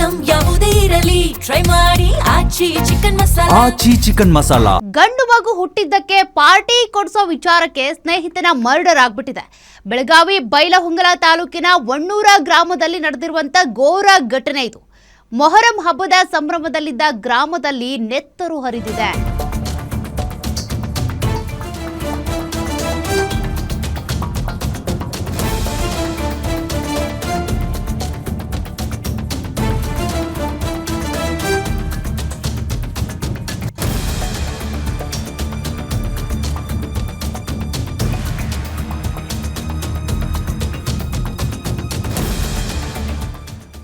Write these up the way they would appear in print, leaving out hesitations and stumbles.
Item ಯಾವುದೇ ಇರಲಿ try ಮಾಡಿ ಆಚಿ ಚಿಕನ್ ಮಸಾಲಾ. ಗಂಡು ಮಗು ಹುಟ್ಟಿದ್ದಕ್ಕೆ ಪಾರ್ಟಿ ಕೊಡಿಸೋ ವಿಚಾರಕ್ಕೆ ಸ್ನೇಹಿತನ ಮರ್ಡರ್ ಆಗ್ಬಿಟ್ಟಿದೆ. ಬೆಳಗಾವಿ ಬೈಲಹೊಂಗಲ ತಾಲೂಕಿನ ವಣ್ಣೂರ ಗ್ರಾಮದಲ್ಲಿ ನಡೆದಿರುವಂತ ಘೋರ ಘಟನೆ ಇದು. ಮೊಹರಂ ಹಬ್ಬದ ಸಂಭ್ರಮದಲ್ಲಿದ್ದ ಗ್ರಾಮದಲ್ಲಿ ನೆತ್ತರು ಹರಿದಿದೆ.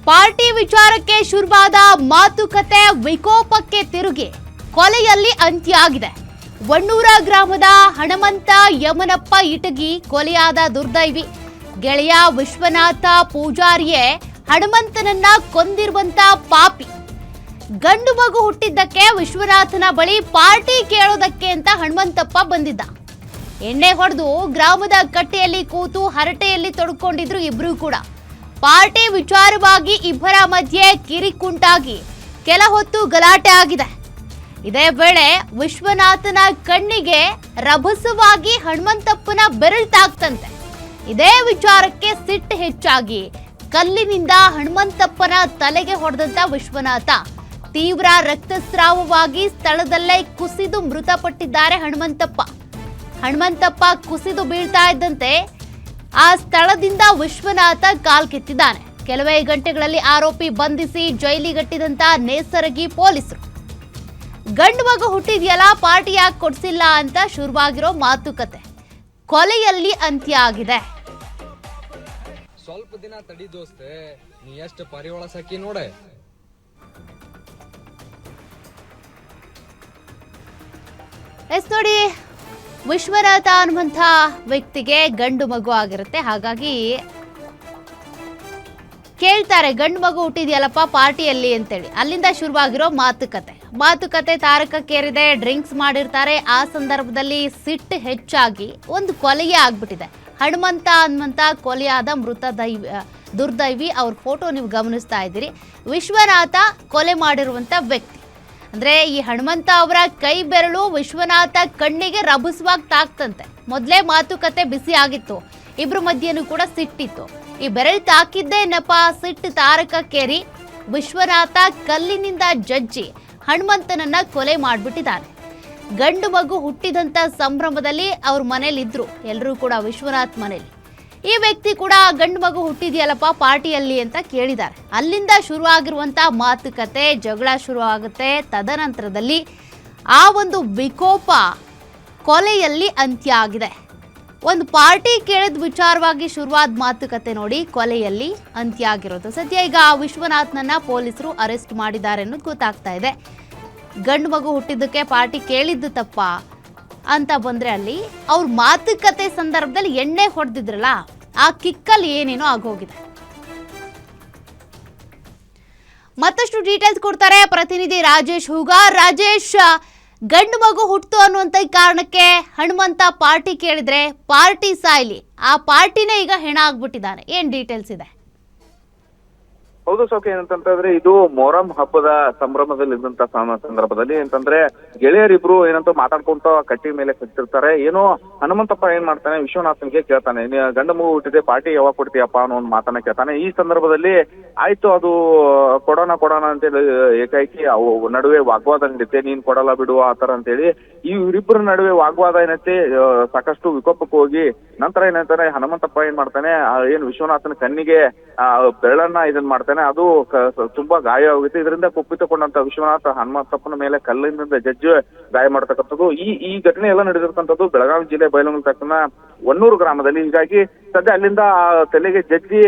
ಪಾರ್ಟಿ ವಿಚಾರಕ್ಕೆ ಶುರುವಾದ ಮಾತುಕತೆ ವಿಕೋಪಕ್ಕೆ ತಿರುಗಿ ಕೊಲೆಯಲ್ಲಿ ಅಂತ್ಯ ಆಗಿದೆ. ವಣ್ಣೂರ ಗ್ರಾಮದ ಹಣಮಂತ ಯಮನಪ್ಪ ಇಟಗಿ ಕೊಲೆಯಾದ ದುರ್ದೈವಿ. ಗೆಳೆಯ ವಿಶ್ವನಾಥ ಪೂಜಾರಿಯೇ ಹಣಮಂತನನ್ನ ಕೊಂದಿರುವಂತ ಪಾಪಿ. ಗಂಡು ಮಗು ಹುಟ್ಟಿದ್ದಕ್ಕೆ ವಿಶ್ವನಾಥನ ಬಳಿ ಪಾರ್ಟಿ ಕೇಳೋದಕ್ಕೆ ಅಂತ ಹಣಮಂತಪ್ಪ ಬಂದಿದ್ದ. ಎಣ್ಣೆ ಹೊಡೆದು ಗ್ರಾಮದ ಕಟ್ಟೆಯಲ್ಲಿ ಕೂತು ಹರಟೆಯಲ್ಲಿ ತೊಡ್ಕೊಂಡಿದ್ರು ಇಬ್ರು ಕೂಡ. ಪಾರ್ಟಿ ವಿಚಾರವಾಗಿ ಇಬ್ಬರ ಮಧ್ಯೆ ಕಿರಿಕುಂಟಾಗಿ ಕೆಲ ಹೊತ್ತು ಗಲಾಟೆ ಆಗಿದೆ. ಇದೇ ವೇಳೆ ವಿಶ್ವನಾಥನ ಕಣ್ಣಿಗೆ ರಭಸವಾಗಿ ಹನುಮಂತಪ್ಪನ ಬೆರಳು ತಾಕ್ತಂತೆ. ಇದೇ ವಿಚಾರಕ್ಕೆ ಸಿಟ್ಟು ಹೆಚ್ಚಾಗಿ ಕಲ್ಲಿನಿಂದ ಹನುಮಂತಪ್ಪನ ತಲೆಗೆ ಹೊಡೆದಂತ ವಿಶ್ವನಾಥ ತೀವ್ರ ರಕ್ತಸ್ರಾವವಾಗಿ ಸ್ಥಳದಲ್ಲೇ ಕುಸಿದು ಮೃತಪಟ್ಟಿದ್ದಾರೆ. ಹನುಮಂತಪ್ಪ ಕುಸಿದು ಬೀಳ್ತಾ ಇದ್ದಂತೆ ಆ ಸ್ಥಳದಿಂದ ವಿಶ್ವನಾಥ ಕಾಲ್ಕಿತ್ತಿದ್ದಾನೆ. ಕೆಲವೇ ಗಂಟೆಗಳಲ್ಲಿ ಆರೋಪಿ ಬಂಧಿಸಿ ಜೈಲಿಗಟ್ಟಿದಂತ ನೇಸರಗಿ ಪೊಲೀಸರು. ಗಂಡು ಮಗು ಹುಟ್ಟಿದ್ಯಲ್ಲ, ಪಾರ್ಟಿ ಯಾಕೆ ಕೊಡ್ಸಿಲ್ಲ ಅಂತ ಶುರುವಾಗಿರೋ ಮಾತುಕತೆ ಕೊಲೆಯಲ್ಲಿ ಅಂತ್ಯ ಆಗಿದೆ. ಸ್ವಲ್ಪ ದಿನ ತಡಿ ದೋಸ್ತೆ, ನೀ ಎಷ್ಟು ಪರಿವಾಳ ಸಾಕಿ ನೋಡೆ. ನೋಡಿ, ವಿಶ್ವನಾಥ ಅನ್ನುವಂಥ ವ್ಯಕ್ತಿಗೆ ಗಂಡು ಮಗು ಆಗಿರುತ್ತೆ. ಹಾಗಾಗಿ ಕೇಳ್ತಾರೆ, ಗಂಡು ಮಗು ಹುಟ್ಟಿದ್ಯಲ್ಲಪ್ಪ ಪಾರ್ಟಿಯಲ್ಲಿ ಅಂತೇಳಿ. ಅಲ್ಲಿಂದ ಶುರುವಾಗಿರೋ ಮಾತುಕತೆ ತಾರಕಕ್ಕೇರಿದೆ. ಡ್ರಿಂಕ್ಸ್ ಮಾಡಿರ್ತಾರೆ. ಆ ಸಂದರ್ಭದಲ್ಲಿ ಸಿಟ್ಟು ಹೆಚ್ಚಾಗಿ ಒಂದು ಕೊಲೆಯೇ ಆಗ್ಬಿಟ್ಟಿದೆ. ಹನುಮಂತ ಅನ್ನುವಂಥ ಕೊಲೆಯಾದ ದುರ್ದೈವಿ. ಅವ್ರ ಫೋಟೋ ನೀವು ಗಮನಿಸ್ತಾ ಇದ್ದೀರಿ. ವಿಶ್ವನಾಥ ಕೊಲೆ ಮಾಡಿರುವಂಥ ವ್ಯಕ್ತಿ ಅಂದ್ರೆ ಈ ಹನುಮಂತ ಅವರ ಕೈ ಬೆರಳು ವಿಶ್ವನಾಥ ಕಣ್ಣಿಗೆ ರಭಸವಾಗಿ ತಾಕ್ತಂತೆ. ಮೊದಲೇ ಮಾತುಕತೆ ಬಿಸಿ ಆಗಿತ್ತು. ಇಬ್ರು ಮಧ್ಯೆನೂ ಕೂಡ ಸಿಟ್ಟಿತ್ತು. ಈ ಬೆರಳು ತಾಕಿದ್ದೇ ನೆಪ ಸಿಟ್ಟು ತಾರಕಕ್ಕೇರಿ ವಿಶ್ವನಾಥ ಕಲ್ಲಿನಿಂದ ಜಜ್ಜಿ ಹನುಮಂತನನ್ನ ಕೊಲೆ ಮಾಡಿಬಿಟ್ಟಿದ್ದಾನೆ. ಗಂಡು ಮಗು ಹುಟ್ಟಿದಂತ ಸಂಭ್ರಮದಲ್ಲಿ ಅವ್ರ ಮನೇಲಿದ್ರು ಎಲ್ಲರೂ ಕೂಡ, ವಿಶ್ವನಾಥ್ ಮನೇಲಿ. ಈ ವ್ಯಕ್ತಿ ಕೂಡ ಗಂಡು ಮಗು ಹುಟ್ಟಿದ್ಯಲ್ಲಪ್ಪ ಪಾರ್ಟಿಯಲ್ಲಿ ಅಂತ ಕೇಳಿದ್ದಾರೆ. ಅಲ್ಲಿಂದ ಶುರುವಾಗಿರುವಂತ ಮಾತುಕತೆ, ಜಗಳ ಶುರುವಾಗುತ್ತೆ. ತದನಂತರದಲ್ಲಿ ಆ ಒಂದು ವಿಕೋಪ ಕೊಲೆಯಲ್ಲಿ ಅಂತ್ಯ ಆಗಿದೆ. ಒಂದು ಪಾರ್ಟಿ ಕೇಳಿದ ವಿಚಾರವಾಗಿ ಶುರುವಾದ ಮಾತುಕತೆ ನೋಡಿ ಕೊಲೆಯಲ್ಲಿ ಅಂತ್ಯ ಆಗಿರೋದು. ಸದ್ಯ ಈಗ ವಿಶ್ವನಾಥ್ನನ್ನ ಪೊಲೀಸರು ಅರೆಸ್ಟ್ ಮಾಡಿದ್ದಾರೆ ಅನ್ನೋದು ಗೊತ್ತಾಗ್ತಾ ಇದೆ. ಗಂಡು ಮಗು ಹುಟ್ಟಿದ್ದಕ್ಕೆ ಪಾರ್ಟಿ ಕೇಳಿದ್ದು ತಪ್ಪ ಅಂತ ಬಂದ್ರೆ ಅಲ್ಲಿ ಅವ್ರ ಮಾತುಕತೆ ಸಂದರ್ಭದಲ್ಲಿ ಎಣ್ಣೆ ಹೊಡೆದಿದ್ರಲ್ಲ, ಆ ಕಿಕ್ಕಲ್ಲಿ ಏನೇನೋ ಆಗೋಗಿದೆ. ಮತ್ತಷ್ಟು ಡೀಟೇಲ್ಸ್ ಕೊಡ್ತಾರೆ ಪ್ರತಿನಿಧಿ ರಾಜೇಶ್ ಹೂಗಾರ್. ರಾಜೇಶ್, ಗಂಡು ಮಗು ಹುಟ್ಟಿತು ಅನ್ನುವಂತ ಕಾರಣಕ್ಕೆ ಹನುಮಂತ ಪಾರ್ಟಿ ಕೇಳಿದ್ರೆ ಪಾರ್ಟಿ ಸಾಯ್ಲಿ, ಆ ಪಾರ್ಟಿನೇ ಈಗ ಹೆಣ ಆಗ್ಬಿಟ್ಟಿದ್ದಾನೆ. ಏನ್ ಡೀಟೇಲ್ಸ್ ಇದೆ? ಹೌದು ಸೌಖ್ಯ. ಏನಂತಂದ್ರೆ ಇದು ಮೊಹರಂ ಹಬ್ಬದ ಸಂಭ್ರಮದಲ್ಲಿ ಇದ್ದಂತ ಸಂದರ್ಭದಲ್ಲಿ ಏನಂತಂದ್ರೆ ಗೆಳೆಯರಿಬ್ರು ಏನಂತ ಮಾತಾಡ್ಕೊಂತ ಕಟ್ಟಿ ಮೇಲೆ ಕಟ್ಟಿರ್ತಾರೆ. ಏನೋ ಹನುಮಂತಪ್ಪ ಏನ್ ಮಾಡ್ತಾನೆ, ವಿಶ್ವನಾಥನ್ಗೆ ಕೇಳ್ತಾನೆ, ಗಂಡ ಮಗು ಹುಟ್ಟಿದೆ ಪಾರ್ಟಿ ಯಾವಾಗ ಕೊಡ್ತೀಯಪ್ಪ ಅನ್ನೋ ಒಂದು ಮಾತನ್ನ ಕೇಳ್ತಾನೆ. ಈ ಸಂದರ್ಭದಲ್ಲಿ ಆಯ್ತು ಅದು ಕೊಡೋಣ ಅಂತೇಳಿ ಏಕಾಏಕಿ ಅವು ನಡುವೆ ವಾಗ್ವಾದ ನಡೀತೆ. ನೀನ್ ಕೊಡಲ್ಲ ಬಿಡು ಆತರ ಅಂತೇಳಿ ಇವರಿಬ್ಬರ ನಡುವೆ ವಾಗ್ವಾದ ಏನೈತೆ ಸಾಕಷ್ಟು ವಿಕೋಪಕ್ಕೆ ಹೋಗಿ ನಂತರ ಏನಂತಾನೆ ಹನುಮಂತಪ್ಪ ಏನ್ ಮಾಡ್ತಾನೆ, ಏನ್ ವಿಶ್ವನಾಥನ ಕಣ್ಣಿಗೆ ಬೆರಳನ್ನ ಇದನ್ ಮಾಡ್ತಾನೆ. ಅದು ತುಂಬಾ ಗಾಯ ಹೋಗುತ್ತೆ. ಇದರಿಂದ ಕುಪಿತಕೊಂಡಂತ ವಿಶ್ವನಾಥ ಹನುಮಂತಪ್ಪನ ಮೇಲೆ ಕಲ್ಲಿನಿಂದ ಜಜ್ಜಿ ಗಾಯ ಮಾಡ್ತಕ್ಕಂಥದ್ದು. ಈ ಘಟನೆ ಎಲ್ಲ ನಡೆದಿರ್ತಕ್ಕಂಥದ್ದು ಬೆಳಗಾವಿ ಜಿಲ್ಲೆ ಬೈಲಹೊಂಗಲ ತಾಲೂಕಿನ ವಣ್ಣೂರು ಗ್ರಾಮದಲ್ಲಿ. ಹೀಗಾಗಿ ಸದ್ಯ ಅಲ್ಲಿಂದ ತಲೆಗೆ ಜಜ್ಜಿ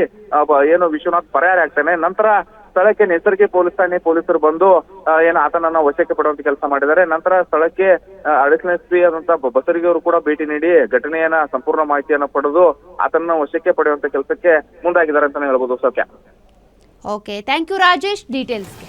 ಏನು ವಿಶ್ವನಾಥ್ ಪರಾರಿ ಆಗ್ತಾನೆ. ನಂತರ ಸ್ಥಳಕ್ಕೆ ನೇಸರಗಿ ಪೊಲೀಸ್ ಠಾಣೆ ಪೊಲೀಸರು ಬಂದು ಏನು ಆತನನ್ನ ವಶಕ್ಕೆ ಪಡುವಂತ ಕೆಲಸ ಮಾಡಿದ್ದಾರೆ. ನಂತರ ಸ್ಥಳಕ್ಕೆ ಅಡಿಷನಲ್ ಎಸ್ಪಿ ಆದಂತ ಬಸರಿಗೆ ಅವರು ಕೂಡ ಭೇಟಿ ನೀಡಿ ಘಟನೆಯನ್ನ ಸಂಪೂರ್ಣ ಮಾಹಿತಿಯನ್ನ ಪಡೆದು ಆತನನ್ನ ವಶಕ್ಕೆ ಪಡೆಯುವಂತ ಕೆಲಸಕ್ಕೆ ಮುಂದಾಗಿದ್ದಾರೆ ಅಂತಾನೆ ಹೇಳ್ಬೋದು. ಸೌಖ್ಯ. Okay, thank you Rajesh ಡೀಟೇಲ್ಸ್ಗೆ.